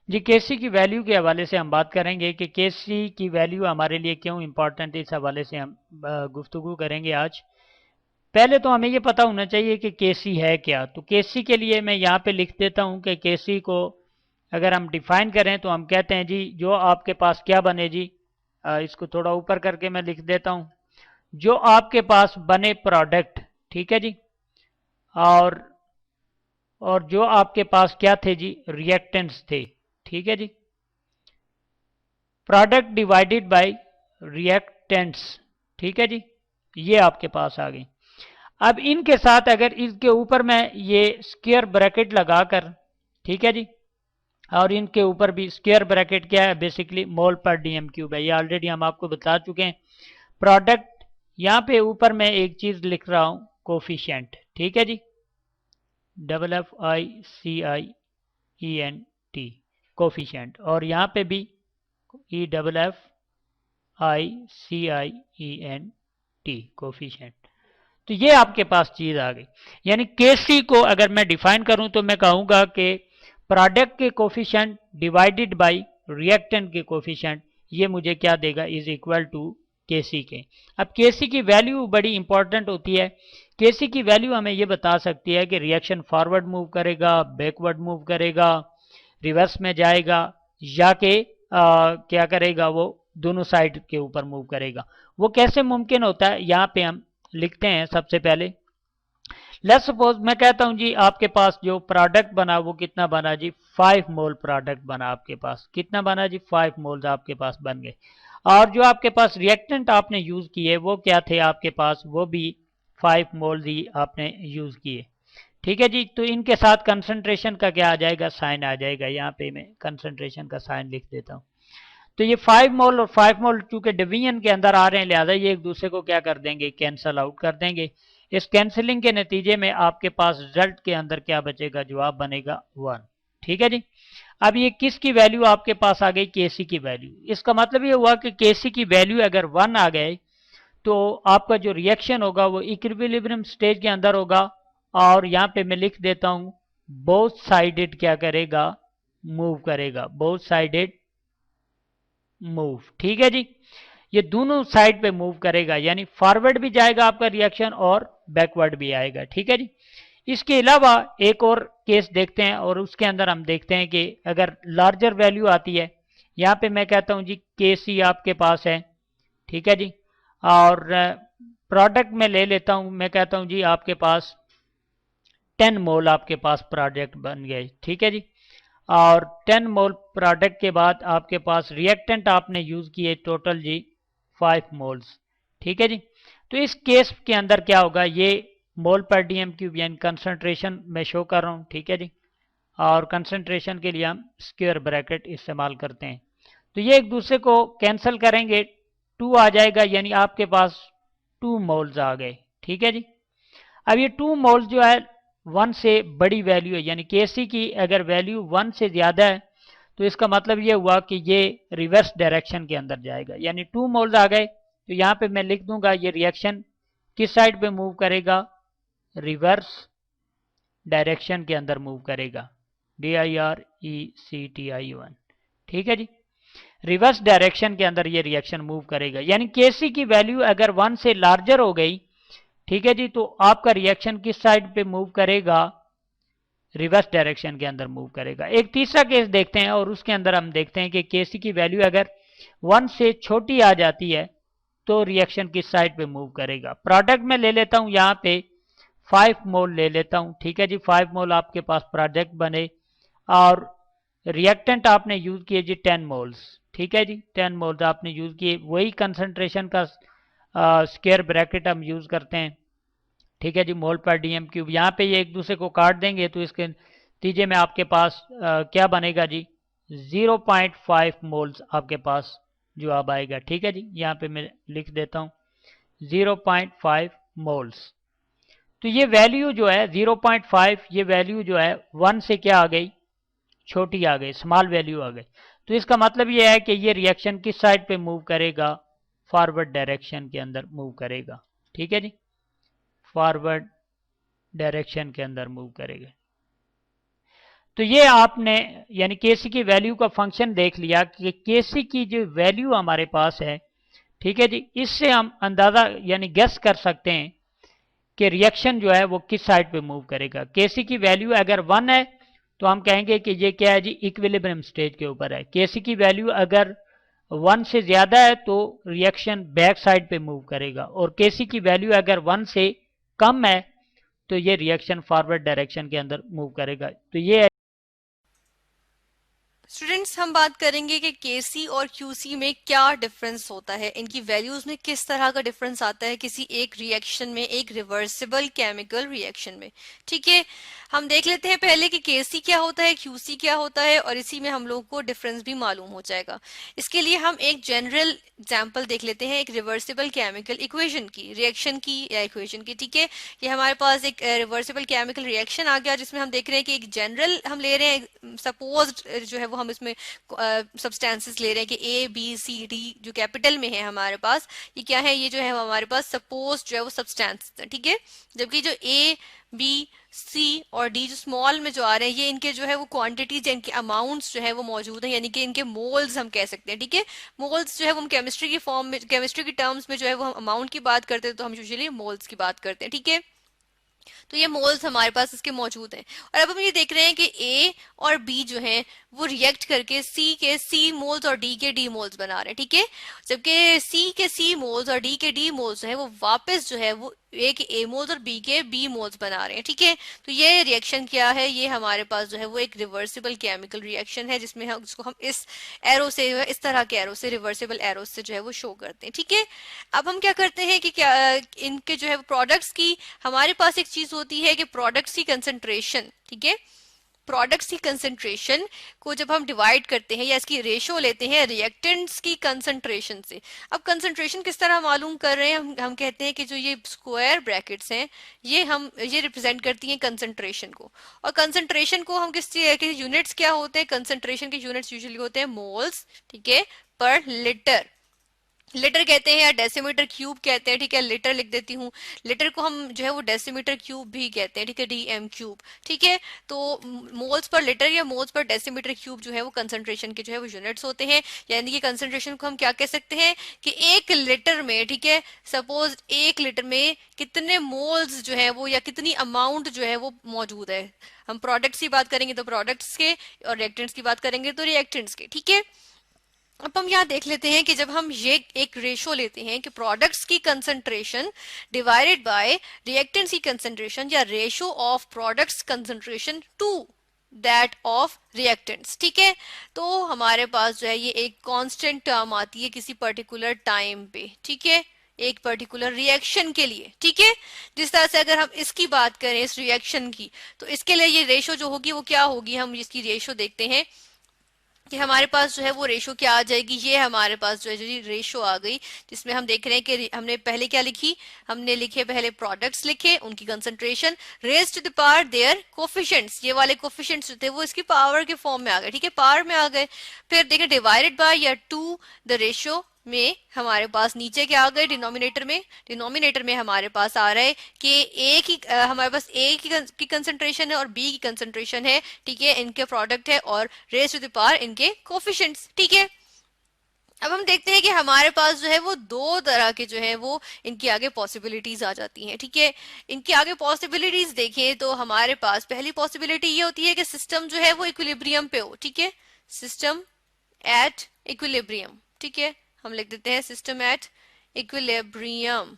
जी केसी की वैल्यू के हवाले से हम बात करेंगे कि केसी की वैल्यू हमारे लिए क्यों इम्पोर्टेंट है, इस हवाले से हम गुफ्तगू करेंगे आज। पहले तो हमें ये पता होना चाहिए कि केसी है क्या। तो केसी के लिए मैं यहाँ पे लिख देता हूँ कि केसी को अगर हम डिफाइन करें तो हम कहते हैं जी जो आपके पास क्या बने जी, इसको थोड़ा ऊपर करके मैं लिख देता हूँ, जो आपके पास बने प्रोडक्ट, ठीक है जी, और जो आपके पास क्या थे जी, रिएक्टेंट्स थे, ठीक है जी, प्रोडक्ट डिवाइडेड बाय रिएक्टेंट्स, ठीक है जी, ये आपके पास आ गई। अब इनके साथ अगर इसके ऊपर मैं ये स्क्वायर ब्रैकेट लगाकर, ठीक है जी, और इनके ऊपर भी स्क्वायर ब्रैकेट क्या है, बेसिकली मोल पर डीएम क्यूब है, ये ऑलरेडी हम आपको बता चुके हैं। प्रोडक्ट, यहाँ पे ऊपर मैं एक चीज लिख रहा हूं, कोफिशिएंट, ठीक है जी, FFICIENT, कोफिशिएंट, और यहाँ पे भी EFFICIENT, कोफिशिएंट। तो ये आपके पास चीज आ गई। यानी केसी को अगर मैं डिफाइन करूं तो मैं कहूंगा कि प्रोडक्ट के कोफिशिएंट डिवाइडेड बाय रिएक्टेंट के कोफिशिएंट, ये मुझे क्या देगा, इज इक्वल टू केसी के। अब केसी की वैल्यू बड़ी इंपॉर्टेंट होती है। केसी की वैल्यू हमें ये बता सकती है कि रिएक्शन फॉरवर्ड मूव करेगा, बैकवर्ड मूव करेगा, रिवर्स में जाएगा, या कि क्या करेगा, वो दोनों साइड के ऊपर मूव करेगा। वो कैसे मुमकिन होता है, यहाँ पे हम लिखते हैं। सबसे पहले लेट्स सपोज मैं कहता हूं जी आपके पास जो प्रोडक्ट बना वो कितना बना जी, 5 मोल प्रोडक्ट बना आपके पास, कितना बना जी, 5 मोल्स आपके पास बन गए। और जो आपके पास रिएक्टेंट आपने यूज किए वो क्या थे आपके पास, वो भी 5 मोल्स ही आपने यूज किए, ठीक है जी। तो इनके साथ कंसंट्रेशन का क्या आ जाएगा, साइन आ जाएगा। यहाँ पे मैं कंसंट्रेशन का साइन लिख देता हूँ। तो ये 5 मोल और 5 मोल चूंकि डिवीजन के अंदर आ रहे हैं, लिहाजा ये एक दूसरे को क्या कर देंगे, कैंसल आउट कर देंगे। इस कैंसिलिंग के नतीजे में आपके पास रिजल्ट के अंदर क्या बचेगा, जवाब बनेगा 1, ठीक है जी। अब ये किसकी वैल्यू आपके पास आ गई, केसी की वैल्यू। इसका मतलब ये हुआ कि केसी की वैल्यू अगर 1 आ गए तो आपका जो रिएक्शन होगा वो इक्विलिब्रियम स्टेज के अंदर होगा। और यहाँ पे मैं लिख देता हूं, बोथ साइडेड क्या करेगा, मूव करेगा, बोथ साइडेड मूव, ठीक है जी। ये दोनों साइड पे मूव करेगा, यानी फॉरवर्ड भी जाएगा आपका रिएक्शन और बैकवर्ड भी आएगा, ठीक है जी। इसके अलावा एक और केस देखते हैं, और उसके अंदर हम देखते हैं कि अगर लार्जर वैल्यू आती है, यहाँ पे मैं कहता हूं जी के सी आपके पास है, ठीक है जी, और प्रोडक्ट में ले लेता हूं, मैं कहता हूं जी आपके पास 10 मोल आपके पास प्रोडक्ट बन गए, ठीक है जी। और 10 मोल प्रोडक्ट के बाद आपके पास रिएक्टेंट आपने यूज किए टोटल जी 5 मोल्स, ठीक है जी। तो इस केस के अंदर क्या होगा, ये मोल पर डीएम क्यूब यानी कंसंट्रेशन में शो कर रहा हूं, ठीक है जी। और कंसंट्रेशन के लिए हम स्क्वायर ब्रैकेट इस्तेमाल करते हैं। तो ये एक दूसरे को कैंसिल करेंगे, 2 आ जाएगा, यानी आपके पास 2 मोल्स आ गए, ठीक है जी। अब ये 2 मोल्स जो है 1 से बड़ी वैल्यू है, यानी केसी की अगर वैल्यू 1 से ज्यादा है तो इसका मतलब ये हुआ कि ये रिवर्स डायरेक्शन के अंदर जाएगा, यानी 2 मोल्स आ गए। तो यहाँ पे मैं लिख दूंगा ये रिएक्शन किस साइड पे मूव करेगा, रिवर्स डायरेक्शन के अंदर मूव करेगा, DIRECTI1, ठीक है जी। रिवर्स डायरेक्शन के अंदर ये रिएक्शन मूव करेगा, यानी केसी की वैल्यू अगर 1 से लार्जर हो गई, ठीक है जी, तो आपका रिएक्शन किस साइड पे मूव करेगा, रिवर्स डायरेक्शन के अंदर मूव करेगा। एक तीसरा केस देखते हैं, और उसके अंदर हम देखते हैं कि केसी की वैल्यू अगर 1 से छोटी आ जाती है तो रिएक्शन किस साइड पे मूव करेगा। प्रोडक्ट में ले लेता हूं यहाँ पे 5 मोल ले लेता हूं, ठीक है जी। 5 मोल आपके पास प्रोडक्ट बने, और रिएक्टेंट आपने यूज किए जी 10 मोल्स, ठीक है जी। 10 मोल्स आपने यूज किए, वही कंसंट्रेशन का स्क्वायर ब्रैकेट हम यूज करते हैं, ठीक है जी, मोल पर डीएम क्यूब। यहाँ पे ये एक दूसरे को काट देंगे तो इसके नतीजे में आपके पास क्या बनेगा जी, 0.5 मोल्स आपके पास जवाब आएगा, ठीक है जी। यहाँ पे मैं लिख देता हूँ 0.5 मोल्स। तो ये वैल्यू जो है 0.5, ये वैल्यू जो है 1 से क्या आ गई, छोटी आ गई, स्मॉल वैल्यू आ गई। तो इसका मतलब ये है कि ये रिएक्शन किस साइड पे मूव करेगा, फॉरवर्ड डायरेक्शन के अंदर मूव करेगा, ठीक है जी, फॉरवर्ड डायरेक्शन के अंदर मूव करेगा। तो ये आपने यानी केसी की वैल्यू का फंक्शन देख लिया कि केसी की जो वैल्यू हमारे पास है, ठीक है जी, इससे हम अंदाज़ा यानी गेस कर सकते हैं कि रिएक्शन जो है वो किस साइड पे मूव करेगा। केसी की वैल्यू अगर 1 है तो हम कहेंगे कि ये क्या है जी, इक्विलिब्रियम स्टेज के ऊपर है। केसी की वैल्यू अगर 1 से ज़्यादा है तो रिएक्शन बैक साइड पे मूव करेगा, और केसी की वैल्यू अगर 1 से कम है तो ये रिएक्शन फॉरवर्ड डायरेक्शन के अंदर मूव करेगा। तो ये स्टूडेंट्स, हम बात करेंगे कि केसी और क्यूसी में क्या डिफरेंस होता है, इनकी वैल्यूज में किस तरह का डिफरेंस आता है किसी एक रिएक्शन में, एक रिवर्सिबल केमिकल रिएक्शन में। ठीक है, हम देख लेते हैं पहले कि केसी क्या होता है, क्यूसी क्या होता है, और इसी में हम लोगों को डिफरेंस भी मालूम हो जाएगा। इसके लिए हम एक जनरल एग्जाम्पल देख लेते हैं एक रिवर्सिबल केमिकल इक्वेशन की, रिएक्शन की या इक्वेशन की। ठीक है, ये हमारे पास एक रिवर्सिबल केमिकल रिएक्शन आ गया जिसमें हम देख रहे हैं कि एक जनरल हम ले रहे हैं, सपोज जो है वो हम इसमें सब्सटेंसेस ले रहे हैं कि ए बी सी डी जो कैपिटल में है हमारे पास, ये क्या है, ये जो है हमारे पास सपोज जो है वो सब्सटेंसेस है। ठीक है, जबकि जो ए बी सी और डी जो स्मॉल में जो आ रहे हैं ये इनके जो है वो क्वांटिटीज, इनके अमाउंट्स जो है वो मौजूद है, यानी कि इनके मोल्स हम कह सकते हैं। ठीक है, मोल्स जो है वो हम केमिस्ट्री की फॉर्म में, केमिस्ट्री की टर्म्स में जो है वो हम अमाउंट की बात करते हैं तो हम यूजुअली मोल्स की बात करते हैं। ठीक है, तो ये मोल्स हमारे पास इसके मौजूद हैं। और अब हम ये देख रहे हैं कि ए और बी जो हैं वो रिएक्ट करके सी के सी मोल्स और डी के डी मोल्स बना रहे हैं। ठीक है, जबकि सी के सी मोल्स और डी के डी मोल्स जो है वो वापस जो है वो ए के ए मोल्स और बी के बी मोल्स बना रहे हैं। ठीक है, तो ये रिएक्शन क्या है, ये हमारे पास जो है वो एक रिवर्सिबल केमिकल रिएक्शन है जिसमें हम जिसको हम इस एरो से, इस तरह के एरो से, रिवर्सिबल एरो से जो है वो शो करते हैं। ठीक है, अब हम क्या करते हैं कि क्या इनके जो है प्रोडक्ट्स की, हमारे पास एक चीज होती है कि प्रोडक्ट्स की कंसंट्रेशन। ठीक है, प्रोडक्ट्स की कंसंट्रेशन को जब हम डिवाइड करते हैं या इसकी रेशो लेते हैं रिएक्टेंट्स की कंसंट्रेशन से। अब कंसंट्रेशन किस तरह मालूम कर रहे हैं, हम कहते हैं कि जो ये स्क्वायर ब्रैकेट्स हैं ये रिप्रेजेंट करती हैं कंसंट्रेशन को, और कंसंट्रेशन को हम किस यूनिट्स क्या होते हैं, कंसंट्रेशन के यूनिट्स यूजुअली होते हैं मोल्स, ठीक है, पर लीटर। लीटर कहते हैं या डेसीमीटर क्यूब कहते हैं। ठीक है, लीटर लिख देती हूँ, लीटर को हम जो है वो डेसीमीटर क्यूब भी कहते हैं। ठीक है, डीएम क्यूब। ठीक है, तो मोल्स पर लीटर या मोल्स पर डेसीमीटर क्यूब जो है वो कंसंट्रेशन के जो है वो यूनिट्स होते हैं। यानी कि कंसंट्रेशन को हम क्या कह सकते हैं कि एक लीटर में, ठीक है, सपोज एक लीटर में कितने मोल्स जो है वो या कितनी अमाउंट जो है वो मौजूद है। हम प्रोडक्ट्स की बात करेंगे तो प्रोडक्ट्स के, और रिएक्टेंट्स की बात करेंगे तो रिएक्टेंट्स के। ठीक है, अब हम यहाँ देख लेते हैं कि जब हम ये एक रेशो लेते हैं कि प्रोडक्ट्स की कंसंट्रेशन डिवाइडेड बाय रिएक्टेंट्स की कंसंट्रेशन, या ratio of products concentration to that of reactants. ठीक है, तो हमारे पास जो है ये एक कांस्टेंट टर्म आती है किसी पर्टिकुलर टाइम पे। ठीक है, एक पर्टिकुलर रिएक्शन के लिए। ठीक है, जिस तरह से अगर हम इसकी बात करें इस रिएक्शन की, तो इसके लिए ये रेशो जो होगी वो क्या होगी, हम इसकी रेशो देखते हैं कि हमारे पास जो है वो रेशो क्या आ जाएगी। ये हमारे पास जो है जो रेशो आ गई, जिसमें हम देख रहे हैं कि हमने पहले क्या लिखी, हमने लिखे पहले प्रोडक्ट्स लिखे, उनकी concentration raise to the power their coefficients, ये वाले कोफिशिएंट्स जो थे वो इसकी पावर के फॉर्म में आ गए। ठीक है, पावर में आ गए। फिर देखें डिवाइडेड बाय या टू द रेशो में हमारे पास नीचे क्या आ गए, डिनोमिनेटर में, डिनोमिनेटर में हमारे पास आ रहा है कि ए की हमारे पास ए की कंसंट्रेशन है और बी की कंसंट्रेशन है। ठीक है, इनके प्रोडक्ट है और रेज टू द पावर इनके कोफिशिएंट्स। ठीक है, अब हम देखते हैं कि हमारे पास जो है वो दो तरह के जो है वो इनके आगे पॉसिबिलिटीज आ जाती हैं। ठीक है, इनके आगे पॉसिबिलिटीज देखें तो हमारे पास पहली पॉसिबिलिटी ये होती है कि सिस्टम जो है वो इक्विलिब्रियम पे हो। ठीक है, सिस्टम एट इक्विलिब्रियम। ठीक है, हम लिख देते हैं सिस्टम एट इक्विलिब्रियम,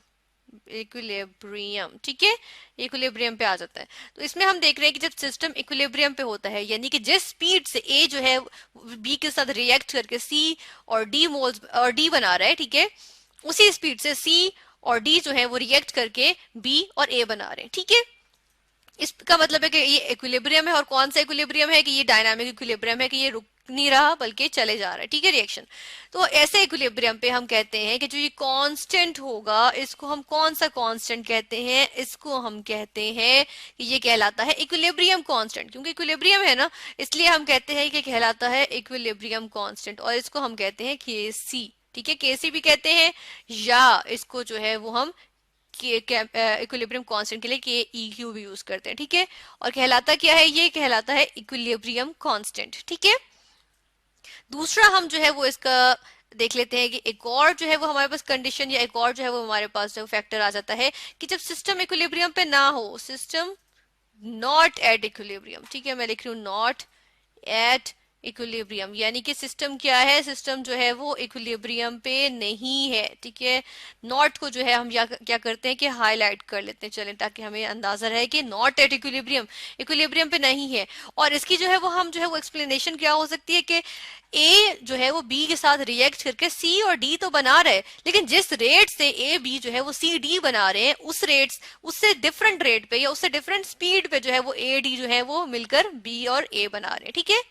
इक्विलिब्रियम। ठीक है, इक्विलिब्रियम पे आ जाता है। तो इसमें हम देख रहे हैं कि जब सिस्टम इक्विलिब्रियम पे होता है, यानी कि जिस स्पीड से ए जो है बी के साथ रिएक्ट करके सी और डी मोल्स और डी बना रहा है, ठीक है, उसी स्पीड से सी और डी जो है वो रिएक्ट करके बी और ए बना रहे हैं। ठीक है, इसका मतलब है कि ये इक्विलिब्रियम है, और कौन सा इक्विलिब्रियम है कि ये डायनामिक इक्विलिब्रियम है, कि ये रुक नहीं रहा बल्कि चले जा रहा है। ठीक है, रिएक्शन। तो ऐसे इक्विलिब्रियम पे हम कहते हैं कि जो ये कांस्टेंट होगा, इसको हम कौन सा कांस्टेंट कहते हैं, इसको हम कहते हैं कि ये कहलाता है इक्विलिब्रियम कांस्टेंट। क्योंकि इक्विलिब्रियम है ना, इसलिए हम कहते हैं कि कहलाता है इक्विलिब्रियम कांस्टेंट, और इसको हम कहते हैं केसी। ठीक है, केसी भी कहते हैं, या इसको जो है वो हम इक्विलिब्रियम कांस्टेंट के लिए के ई क्यू भी यूज करते हैं, ठीक है। और कहलाता क्या है, ये कहलाता है इक्विलिब्रियम कांस्टेंट, ठीक है। दूसरा हम जो है वो इसका देख लेते हैं कि एक और जो है वो हमारे पास कंडीशन या एक और जो है वो हमारे पास जो फैक्टर आ जाता है कि जब सिस्टम इक्विलिब्रियम पे ना हो, सिस्टम नॉट एट इक्विलिब्रियम, ठीक है, मैं लिख रही हूँ नॉट एट इक्विलिब्रियम, यानी कि सिस्टम क्या है, सिस्टम जो है वो इक्विलिब्रियम पे नहीं है, ठीक है। नॉट को जो है हम क्या करते हैं कि हाईलाइट कर लेते हैं, चलें, ताकि हमें अंदाजा रहे कि नॉट एट इक्विलिब्रियम, इक्विलिब्रियम पे नहीं है। और इसकी जो है वो हम जो है वो एक्सप्लेनेशन क्या हो सकती है कि ए जो है वो बी के साथ रिएक्ट करके सी और डी तो बना रहे, लेकिन जिस रेट से ए बी जो है वो सी डी बना रहे हैं, उस रेट उससे डिफरेंट रेट पे या उससे डिफरेंट स्पीड पे जो है वो ए डी जो है वो मिलकर बी और ए बना रहे हैं, ठीक है।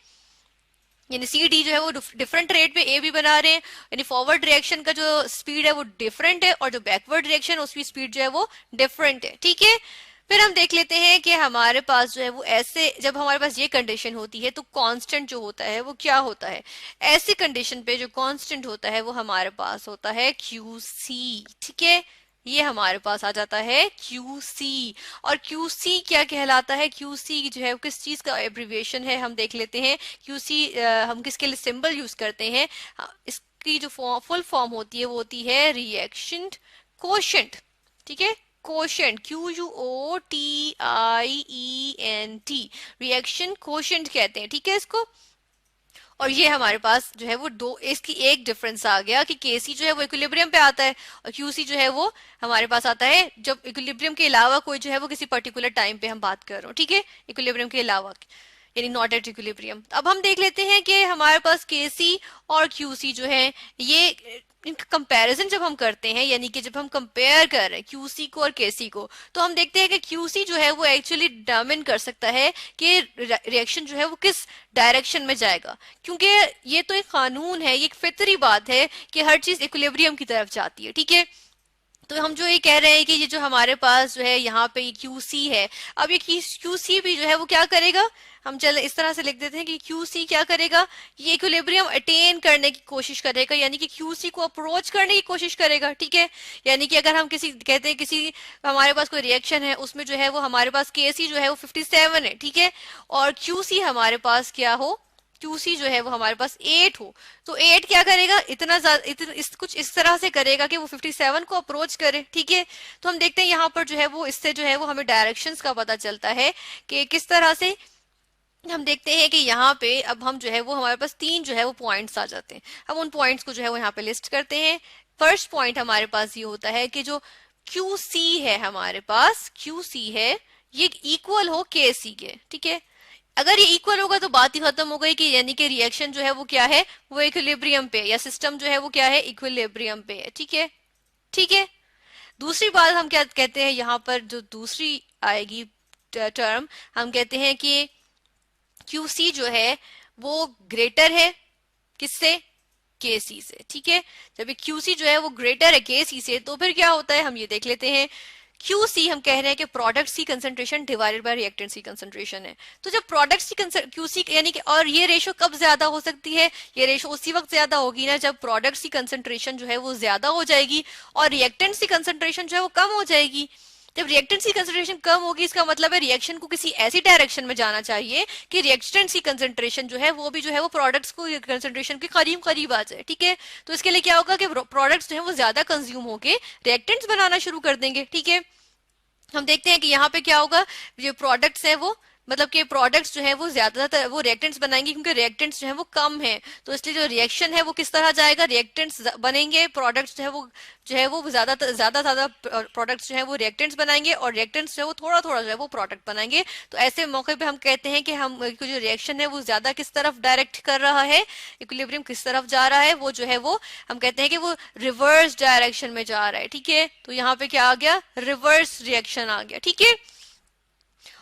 यानी सी डी जो है वो डिफरेंट रेट पे ए बी बना रहे हैं, यानी फॉरवर्ड रिएक्शन का जो स्पीड है वो डिफरेंट है और जो बैकवर्ड रिएक्शन उसकी स्पीड जो है वो डिफरेंट है, ठीक है। फिर हम देख लेते हैं कि हमारे पास जो है वो ऐसे जब हमारे पास ये कंडीशन होती है तो कांस्टेंट जो होता है वो क्या होता है, ऐसी कंडीशन पे जो कांस्टेंट होता है वो हमारे पास होता है QC, ठीक है। ये हमारे पास आ जाता है QC। और QC क्या कहलाता है, QC जो है किस चीज का एब्रिविएशन है हम देख लेते हैं। QC हम किसके लिए सिंबल यूज करते हैं, इसकी जो फुल फॉर्म होती है वो होती है रिएक्शन कोशेंट, ठीक है। कोशेंट QUOTIENT, रिएक्शन कोशेंट कहते हैं, ठीक है इसको। और ये हमारे पास जो है वो दो, इसकी एक डिफरेंस आ गया कि केसी जो है वो इक्विलिब्रियम पे आता है और क्यूसी जो है वो हमारे पास आता है जब इक्विलिब्रियम के अलावा कोई जो है वो किसी पर्टिकुलर टाइम पे हम बात कर रहे हो, ठीक है, इक्विलिब्रियम के अलावा, यानी नॉट एट इक्विलिब्रियम। अब हम देख लेते हैं कि हमारे पास केसी और क्यूसी जो है ये इनका कंपैरिजन जब हम करते हैं, यानी कि जब हम कंपेयर कर रहे हैं क्यूसी को और केसी को, तो हम देखते हैं कि क्यूसी जो है वो एक्चुअली डिटरमिन कर सकता है कि रिएक्शन जो है वो किस डायरेक्शन में जाएगा, क्योंकि ये तो एक कानून है, ये एक फितरी बात है कि हर चीज इक्विलिब्रियम की तरफ जाती है, ठीक है। तो हम जो ये कह रहे हैं कि ये जो हमारे पास जो है यहाँ पे QC है, अब ये QC भी जो है वो क्या करेगा, हम चल इस तरह से लिख देते हैं कि QC क्या करेगा, ये इक्विलिब्रियम अटेन करने की कोशिश करेगा, यानी कि QC को अप्रोच करने की कोशिश करेगा, ठीक है। यानी कि अगर हम किसी कहते हैं किसी हमारे पास कोई रिएक्शन है उसमें जो है वो हमारे पास KC जो है वो 57 है, ठीक है, और QC हमारे पास क्या हो, QC जो है वो हमारे पास 8 हो, तो 8 क्या करेगा, इतना कुछ इस तरह से करेगा कि वो 57 को अप्रोच करे, ठीक है। तो हम देखते हैं यहाँ पर जो है वो इससे जो है वो हमें डायरेक्शंस का पता चलता है कि किस तरह से हम देखते हैं कि यहाँ पे अब हम जो है वो हमारे पास 3 जो है वो पॉइंट्स आ जाते हैं। हम उन पॉइंट्स को जो है वो यहाँ पे लिस्ट करते हैं। फर्स्ट पॉइंट हमारे पास ये होता है कि जो QC है हमारे पास, QC है ये इक्वल हो KC के, ठीक है। अगर ये इक्वल होगा तो बात ही खत्म हो गई कि यानी कि रिएक्शन जो है वो क्या है, वो इक्विलिब्रियम पे, या सिस्टम जो है वो क्या है, इक्विलिब्रियम पे है, ठीक है, ठीक है। दूसरी बात हम क्या कहते हैं, यहाँ पर जो दूसरी आएगी टर्म, हम कहते हैं कि QC जो है वो ग्रेटर है किससे, KC से, ठीक है। जब QC जो है वो ग्रेटर है KC से, तो फिर क्या होता है हम ये देख लेते हैं। QC हम कह रहे हैं कि प्रोडक्ट्स की कंसंट्रेशन डिवाइडेड बाय रिएक्टेंट्स की कंसंट्रेशन है। तो जब प्रोडक्ट्स की QC यानी कि, और ये रेशो कब ज्यादा हो सकती है, ये रेशो उसी वक्त ज्यादा होगी ना जब प्रोडक्ट्स की कंसंट्रेशन जो है वो ज्यादा हो जाएगी और रिएक्टेंट्स की कंसंट्रेशन जो है वो कम हो जाएगी। जब रिएक्टेंट्स की कंसंट्रेशन कम होगी इसका मतलब है रिएक्शन को किसी ऐसी डायरेक्शन में जाना चाहिए कि रिएक्टेंट्स की कंसंट्रेशन जो है वो भी जो है वो प्रोडक्ट्स को कंसंट्रेशन के करीब करीब आ जाए, ठीक है। तो इसके लिए क्या होगा कि प्रोडक्ट्स जो है वो ज्यादा कंज्यूम होके रिएक्टेंट्स बनाना शुरू कर देंगे, ठीक है। हम देखते हैं कि यहाँ पे क्या होगा, जो प्रोडक्ट्स है वो मतलब कि प्रोडक्ट्स जो है वो ज्यादातर वो रिएक्टेंट्स बनाएंगे क्योंकि रिएक्टेंट्स जो है वो कम है, तो इसलिए जो रिएक्शन है वो किस तरह जाएगा, रिएक्टेंट्स बनेंगे, प्रोडक्ट्स जो है वो ज्यादा ज्यादा प्रोडक्ट्स जो है वो रिएक्टेंट्स बनाएंगे और रिएक्टेंट्स जो है वो थोड़ा थोड़ा जो है वो प्रोडक्ट बनाएंगे। तो ऐसे मौके पे हम कहते हैं कि हम जो रिएक्शन है वो ज्यादा किस तरफ डायरेक्ट कर रहा है, इक्विलिब्रियम किस तरफ जा रहा है, वो जो है वो हम कहते हैं कि वो रिवर्स डायरेक्शन में जा रहा है, ठीक है। तो यहाँ पे क्या आ गया, रिवर्स रिएक्शन आ गया, ठीक है।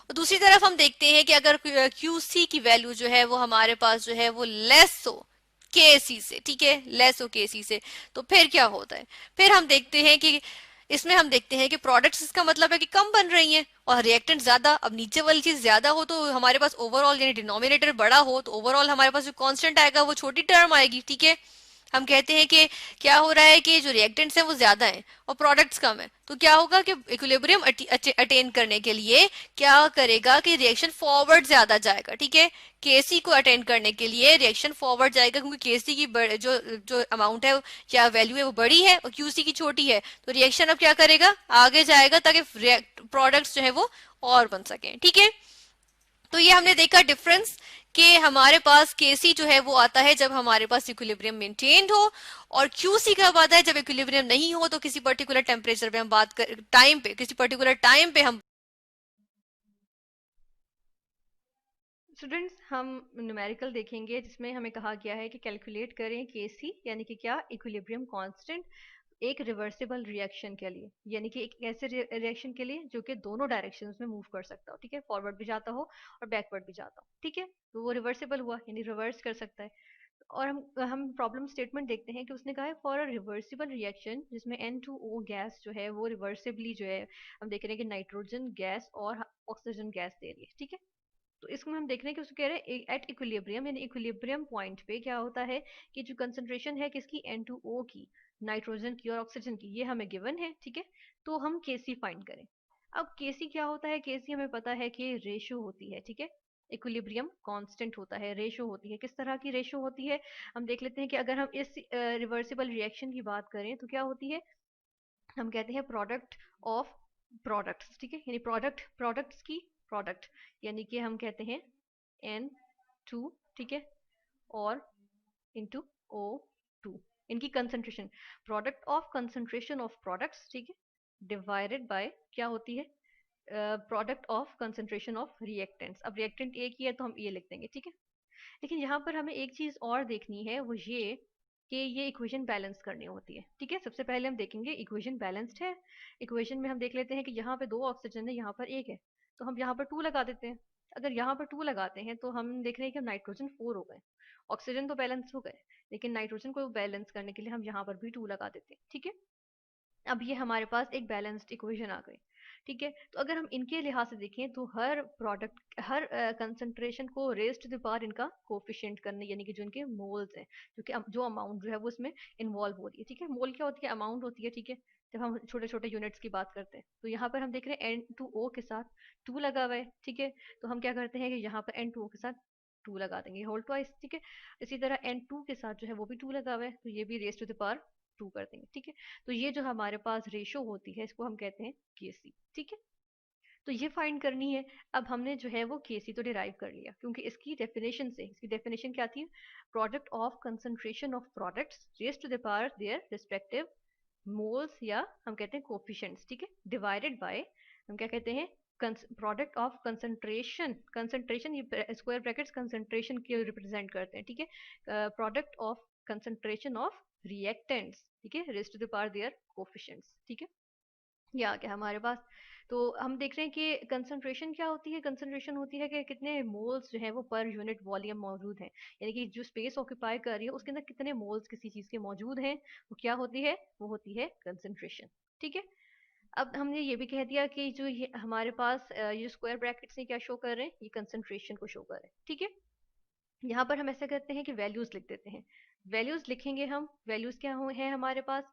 और दूसरी तरफ हम देखते हैं कि अगर QC की वैल्यू जो है वो हमारे पास जो है वो लेस हो KC से, ठीक है, लेस हो KC से, तो फिर क्या होता है, फिर हम देखते हैं कि इसमें हम देखते हैं कि प्रोडक्ट्स इसका मतलब है कि कम बन रही हैं और रिएक्टेंट ज्यादा। अब नीचे वाली चीज ज्यादा हो तो हमारे पास ओवरऑल यानी डिनोमिनेटर बड़ा हो तो ओवरऑल हमारे पास जो कांस्टेंट आएगा वो छोटी टर्म आएगी, ठीक है। हम कहते हैं कि क्या हो रहा है कि जो रिएक्टेंट्स हैं वो ज्यादा हैं और प्रोडक्ट्स कम है, तो क्या होगा कि इक्विलिब्रियम अटेन करने के लिए क्या करेगा कि रिएक्शन फॉरवर्ड ज्यादा जाएगा, ठीक है। केसी को अटेंड करने के लिए रिएक्शन फॉरवर्ड जाएगा, क्योंकि केसी की जो जो अमाउंट है या वैल्यू है वो बड़ी है और क्यूसी की छोटी है, तो रिएक्शन अब क्या करेगा, आगे जाएगा ताकि प्रोडक्ट्स जो है वो और बन सके, ठीक है। तो ये हमने देखा डिफरेंस कि हमारे पास केसी जो है वो आता है जब हमारे पास इक्विलिब्रियम मेंटेन्ड हो, और क्यूसी कब आता है, जब इक्विलिब्रियम नहीं हो, तो किसी पर्टिकुलर टेम्परेचर पे हम बात कर टाइम पे, किसी पर्टिकुलर टाइम पे हम स्टूडेंट्स हम न्यूमेरिकल देखेंगे जिसमें हमें कहा गया है कि कैलकुलेट करें केसी यानी कि क्या, इक्विलिब्रियम कांस्टेंट एक रिवर्सिबल रिएक्शन के लिए, यानी कि एक ऐसे रिएक्शन के लिए जो कि दोनों डायरेक्शंस में मूव कर सकता हो, ठीक है, फॉरवर्ड भी जाता हो और बैकवर्ड भी जाता हो, ठीक है, तो वो रिवर्सिबल हुआ यानी रिवर्स कर सकता है। और हम प्रॉब्लम स्टेटमेंट देखते हैं कि उसने कहा है फॉर अ रिवर्सिबल रिएक्शन जिसमें N2O गैस जो है वो रिवर्सिबली जो है हम देख रहे हैं कि नाइट्रोजन गैस और ऑक्सीजन गैस दे रही है, ठीक है। तो इसमें हम देख रहे हैं कि उसको कह रहे हैं एट इक्विलिब्रियम, यानी इक्विलिब्रियम पॉइंट पे क्या होता है कि जो कंसंट्रेशन है किसकी, N2O की, नाइट्रोजन की और ऑक्सीजन की, ये हमें गिवन है, ठीक है। तो हम केसी फाइंड करें। अब केसी क्या होता है, केसी हमें पता है कि रेशो होती है, ठीक है, इक्विलिब्रियम कांस्टेंट होता है, रेशो होती है। किस तरह की रेशो होती है, हम देख लेते हैं कि अगर हम इस रिवर्सिबल रिएक्शन की बात करें तो क्या होती है, हम कहते हैं प्रोडक्ट ऑफ प्रोडक्ट्स, ठीक है, यानी प्रोडक्ट्स की प्रोडक्ट, यानी कि हम कहते हैं N2, ठीक है, और इंटू O2, इनकी concentration, product of concentration of products, ठीक है, डिवाइडेड बाय क्या होती है, product of concentration of reactants. अब रिएक्टेंट एक ही है तो हम ये लिख देंगे, ठीक है। लेकिन यहाँ पर हमें एक चीज और देखनी है, वो ये कि ये इक्वेशन बैलेंस करनी होती है, ठीक है। सबसे पहले हम देखेंगे इक्वेशन बैलेंस्ड है। इक्वेशन में हम देख लेते हैं कि यहाँ पे 2 ऑक्सीजन है, यहाँ पर एक है, तो हम यहाँ पर 2 लगा देते हैं। अगर यहाँ पर 2 लगाते हैं तो हम देख रहे हैं कि नाइट्रोजन 4 हो गए, ऑक्सीजन तो बैलेंस हो गए, लेकिन नाइट्रोजन को बैलेंस करने के लिए हम यहाँ पर भी 2 लगा देते हैं, ठीक है। अब ये हमारे पास एक बैलेंस्ड इक्वेशन आ गई, ठीक है। तो अगर हम इनके लिहाज से देखें तो हर प्रोडक्ट, हर कंसंट्रेशन को रेज टू द पावर इनका कोफिशिएंट करने, यानी कि जो इनके मोल्स हैं, जो कि जो अमाउंट जो है वो उसमें इन्वॉल्व हो रही है, ठीक है। मोल क्या होती है, अमाउंट होती है, ठीक है। जब हम छोटे छोटे यूनिट्स की बात करते हैं तो यहाँ पर हम देख रहे हैं N2O के साथ 2 लगा हुआ है, ठीक है। तो हम क्या करते हैं कि यहाँ पर N2O के साथ 2 लगा देंगे होल ट्वाइस, ठीक है। इसी तरह N2 के साथ जो है वो भी 2 लगा हुआ है, तो ये भी रेज टू द पावर 2 कर देंगे, ठीक है। तो ये जो हमारे पास रेशो होती है इसको हम कहते हैं केसी, ठीक है। तो ये फाइंड करनी है। अब हमने जो है वो केसी तो डिराइव कर लिया, क्योंकि इसकी डेफिनेशन से, इसकी डेफिनेशन क्या थी, product of concentration of products raise to the power their respective moles, या हम कहते हैं कोफिशिएंट्स, ठीक है, डिवाइडेड बाय हम क्या कहते हैं, प्रोडक्ट ऑफ कंसंट्रेशन, कंसंट्रेशन ये स्क्वायर ब्रैकेट्स कंसंट्रेशन के रिप्रेजेंट करते हैं, ठीक है, product of concentration of reactants, ठीक है, raise to the power their coefficients, ठीक है। ये आ गया हमारे पास। तो हम देख रहे हैं कि कंसंट्रेशन क्या होती है, कंसंट्रेशन होती है कि कितने मोल्स जो है वो पर यूनिट वॉल्यूम मौजूद हैं, यानी कि जो स्पेस ऑक्यूपाई कर रही है उसके अंदर कितने मोल्स किसी चीज के मौजूद हैं, वो क्या होती है, वो होती है कंसंट्रेशन, ठीक है। अब हमने ये भी कह दिया कि जो ये हमारे पास ये स्क्वायर ब्रैकेट्स ने क्या शो कर रहे हैं, ये कंसंट्रेशन को शो कर रहे हैं, ठीक है। यहाँ पर हम ऐसा करते हैं कि वैल्यूज लिख देते हैं। वैल्यूज लिखेंगे हम, वैल्यूज क्या है हमारे पास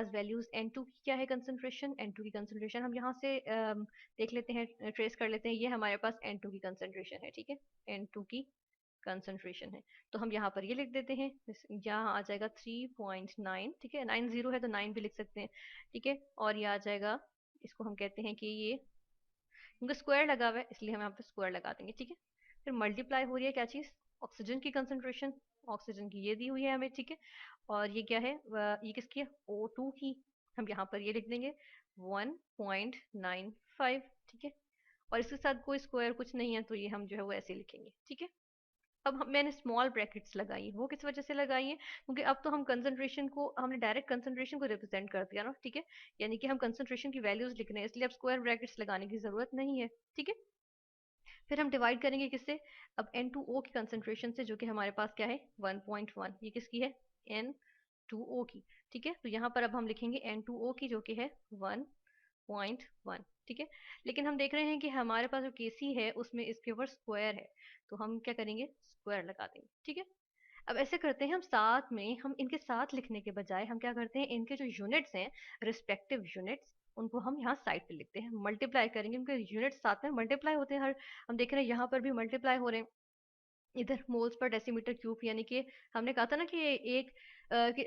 वैल्यूज N2 की क्या है कंसंट्रेशन, N2 की कंसंट्रेशन हम यहाँ से देख लेते हैं, ट्रेस कर लेते हैं, ये हमारे पास N2 की कंसंट्रेशन है, ठीक है, N2 की कंसंट्रेशन है। तो हम यहाँ पर ये लिख देते हैं, यहाँ आ जाएगा 3.9, ठीक है, 90 है तो 9 भी लिख सकते हैं, ठीक है। और ये आ जाएगा, इसको हम कहते हैं कि ये क्योंकि स्क्वायर लगा हुआ है इसलिए हम यहाँ पे स्क्वायर लगा देंगे, ठीक है। फिर मल्टीप्लाई हो रही है क्या चीज, ऑक्सीजन की कंसंट्रेशन, ऑक्सीजन की ये दी हुई है हमें, ठीक है। और ये क्या है, ये किसकी है, O2 की, हम यहाँ पर ये लिख देंगे 1.95, ठीक है। और इसके साथ कोई स्क्वायर कुछ नहीं है तो ये हम जो है वो ऐसे लिखेंगे, ठीक है। अब मैंने स्मॉल ब्रैकेट्स लगाई, वो किस वजह से लगाई है, क्योंकि अब तो हम कंसंट्रेशन को, हमने डायरेक्ट कंसंट्रेशन को रिप्रेजेंट कर दिया ना, ठीक है, यानी कि हम कंसंट्रेशन की वैल्यूज लिख रहे हैं, इसलिए अब स्क्वायर ब्रैकेट्स लगाने की जरूरत नहीं है, ठीक है। फिर हम डिवाइड करेंगे किससे, अब N2O की कंसंट्रेशन से, जो कि हमारे पास क्या है 1.1, ये किसकी है, N2O की, ठीक है। तो यहाँ पर अब हम लिखेंगे N2O की जो कि है 1.1, ठीक है। लेकिन हम देख रहे हैं कि हमारे पास जो केसी है उसमें इसके ऊपर स्क्वायर है, तो हम क्या करेंगे, स्क्वायर लगा देंगे, ठीक है। अब ऐसे करते हैं, हम साथ में, हम इनके साथ लिखने के बजाय हम क्या करते हैं, इनके जो यूनिट्स हैं, रिस्पेक्टिव यूनिट्स, उनको हम यहाँ साइड पे लिखते हैं, मल्टीप्लाई करेंगे, उनके यूनिट्स साथ में मल्टीप्लाई होते हैं, हर हम देख रहे हैं यहाँ पर भी मल्टीप्लाई हो रहे हैं, इधर मोल्स पर डेसीमीटर क्यूब, यानी कि हमने कहा था ना कि एक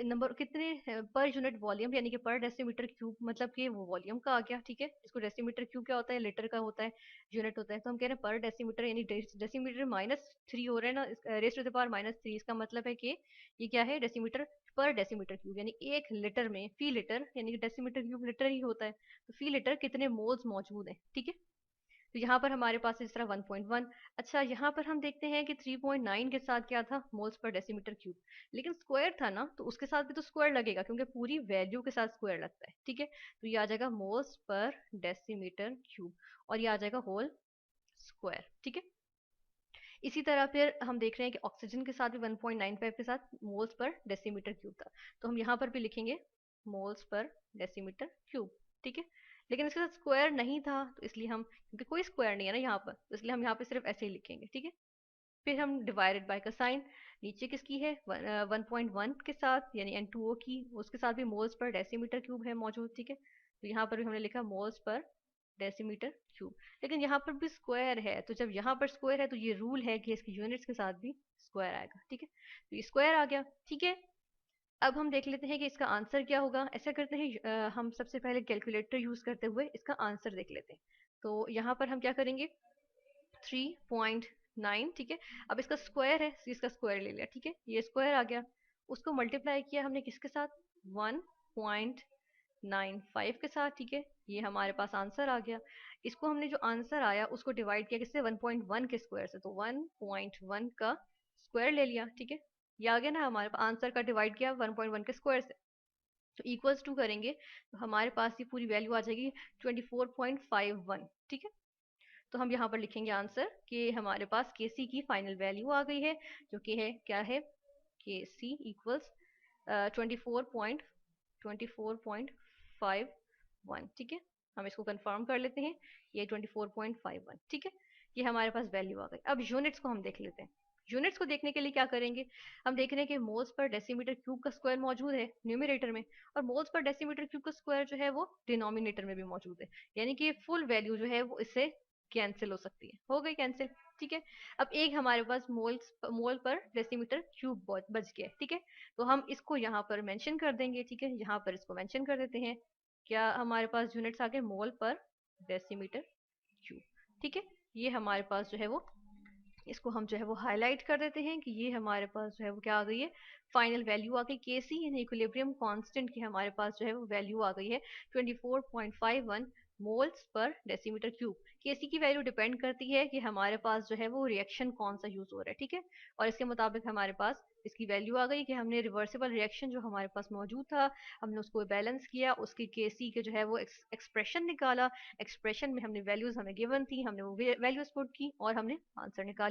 नंबर कितने पर यूनिट वॉल्यूम, यानी कि पर डेसीमीटर क्यूब, मतलब कि वो वॉल्यूम का आ गया, ठीक है। इसको डेसीमीटर क्यूब क्या होता है, लीटर का होता है, यूनिट होता है, तो हम कह रहे हैं पर डेसीमीटर, यानी डेसीमीटर -3 हो रहा है ना, रेस टू द पावर -3, इसका मतलब है कि ये क्या है, डेसीमीटर पर डेसीमीटर क्यूब, यानी एक लीटर में, फी लीटर, यानी कि डेसीमीटर क्यूब लीटर ही होता है, तो फी लीटर कितने मोल्स मौजूद है, ठीक है। तो यहाँ पर हमारे पास इस तरह 1.1। अच्छा, यहाँ पर हम देखते हैं कि 3.9 के साथ क्या था, मोल्स पर डेसीमीटर क्यूब, लेकिन स्क्वायर था ना, तो उसके साथ भी तो स्क्वायर लगेगा, क्योंकि पूरी वैल्यू के साथ स्क्वायर लगता है, ठीक है। तो ये आ जाएगा मोल्स पर डेसीमीटर क्यूब, और ये आ जाएगा होल स्क्वायर, ठीक है। इसी तरह फिर हम देख रहे हैं कि ऑक्सीजन के साथ भी 1.95 के साथ मोल्स पर डेसीमीटर क्यूब था, तो हम यहाँ पर भी लिखेंगे मोल्स पर डेसीमीटर क्यूब, ठीक है। लेकिन इसके साथ स्क्वायर नहीं था, तो इसलिए हम, क्योंकि कोई स्क्वायर नहीं है ना यहाँ पर, तो इसलिए हम यहाँ पे सिर्फ ऐसे ही लिखेंगे, ठीक है। फिर हम डिवाइडेड बाय का साइन, नीचे किसकी है, 1.1 के साथ, यानी N2O की, उसके साथ भी मोल्स पर डेसीमीटर क्यूब है मौजूद, ठीक है। तो यहाँ पर भी हमने लिखा मोल्स पर डेसीमीटर क्यूब, लेकिन यहाँ पर भी स्क्वायर है, तो जब यहाँ पर स्क्वायर है तो ये रूल है कि इसकी यूनिट्स के साथ भी स्क्वायर आएगा, ठीक है। तो ये स्क्वायर आ गया, ठीक है। अब हम देख लेते हैं कि इसका आंसर क्या होगा। ऐसा करते हैं, हम सबसे पहले कैलकुलेटर यूज करते हुए इसका आंसर देख लेते हैं। तो यहाँ पर हम क्या करेंगे, 3.9, ठीक है। अब इसका स्क्वायर है, इसका स्क्वायर ले लिया, ठीक है, ये स्क्वायर आ गया, उसको मल्टीप्लाई किया हमने किसके साथ, 1.95 के साथ, ठीक है। ये हमारे पास आंसर आ गया। इसको हमने जो आंसर आया उसको डिवाइड किया किससे, 1.1 के स्क्वायर से, तो 1.1 का स्क्वायर ले लिया, ठीक है। ये आ गया ना हमारे पास, आंसर का डिवाइड किया 1.1 के स्क्वायर से, तो इक्वल्स टू करेंगे तो हमारे पास ये पूरी वैल्यू आ जाएगी 24.51, ठीक है। तो हम यहाँ पर लिखेंगे आंसर कि हमारे पास केसी की फाइनल वैल्यू आ गई है, जो कि है क्या है, केसी इक्वल्स 24.51, ठीक है। हम इसको कंफर्म कर लेते हैं, ये 24.51, ठीक है। ये हमारे पास वैल्यू आ गई। अब यूनिट्स को हम देख लेते हैं। यूनिट्स को देखने के लिए क्या करेंगे, हम देख रहे हैं कि मोल्स पर डेसीमीटर क्यूब का स्क्वायर मौजूद है न्यूमरेटर में, और मोल्स पर डेसीमीटर क्यूब का स्क्वायर जो है वो डिनोमिनेटर में भी मौजूद है, यानी कि फुल वैल्यू जो है वो इससे कैंसिल हो सकती है, हो गई कैंसिल, ठीक है। अब एक हमारे पास मोल पर डेसीमीटर क्यूब बच गया, ठीक है। तो हम इसको यहाँ पर मेंशन कर देंगे, ठीक है, यहाँ पर इसको मेंशन कर देते हैं, क्या हमारे पास यूनिट्स आ गए, मोल पर डेसीमीटर क्यूब, ठीक है। ये हमारे पास जो है वो, इसको हम जो है वो हाईलाइट कर देते हैं कि ये हमारे पास जो है वो क्या आ गई है, फाइनल वैल्यू आ गई केसी, यानी इक्विलिब्रियम कांस्टेंट की हमारे पास जो है वो वैल्यू आ गई है 24.51 मोल्स पर डेसीमीटर क्यूब। केसी की वैल्यू डिपेंड करती है कि हमारे पास जो है वो रिएक्शन कौन सा यूज हो रहा है, ठीक है। और इसके मुताबिक हमारे पास इसकी वैल्यू आ गई कि हमने रिवर्सिबल रिएक्शन जो हमारे पास मौजूद था, हमने उसको बैलेंस किया, उसकी केसी के जो है वो एक्सप्रेशन निकाला, एक्सप्रेशन में हमने वैल्यूज हमें गिवन थी, हमने वो वैल्यूज पुट की और हमने आंसर निकाला।